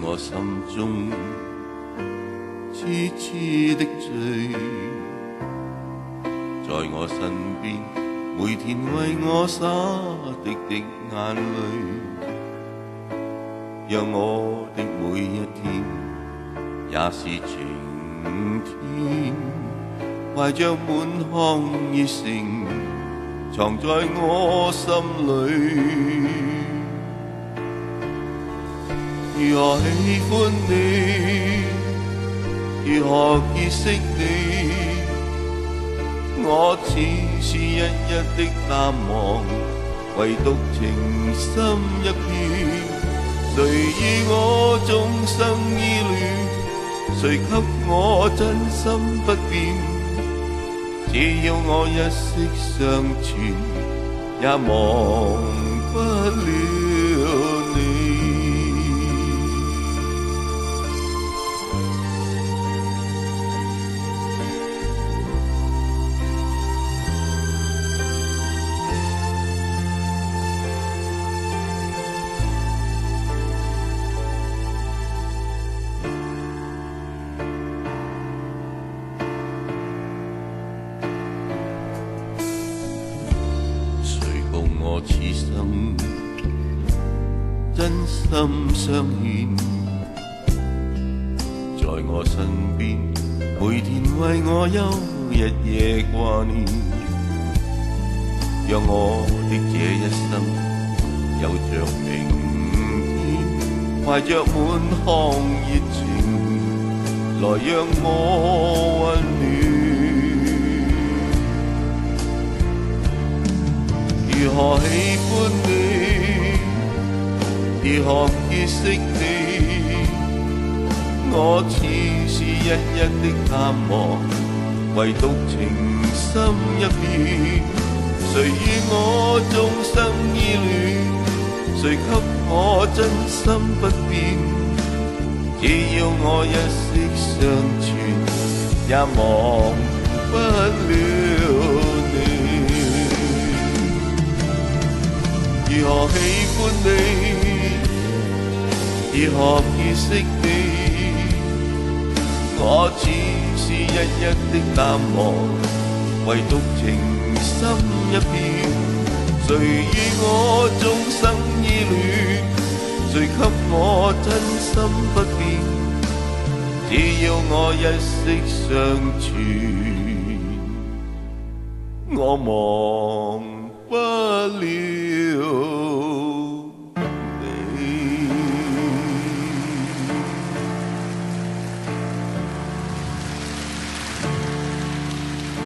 我心中痴痴的醉，在我身邊每天為我灑滴滴眼淚，讓我的每一天也是晴天，懷着滿腔熱誠藏在我心裏。如何喜歡你，如何結識你，我似是一一的淡忘，唯獨情深一片。誰與我終生依戀，誰給我真心不變，只要我一息尚存，也忘不了你。我此生真心相牽，在我身邊每天為我憂日夜掛念，讓我的這一生有着明天，懷着滿腔熱情來讓我溫暖。如何喜歡你，如何結識你，我似是一一的淡忘，唯獨情深一片。誰與我終生依戀，誰給我真心不變，只要我一息尚存，也忘不了你。如何喜歡你，如何結識你，我似是一一的淡忘，唯獨情深一片。誰與我終生依戀，誰給我真心不變，只要我一息尚存，我忘不了。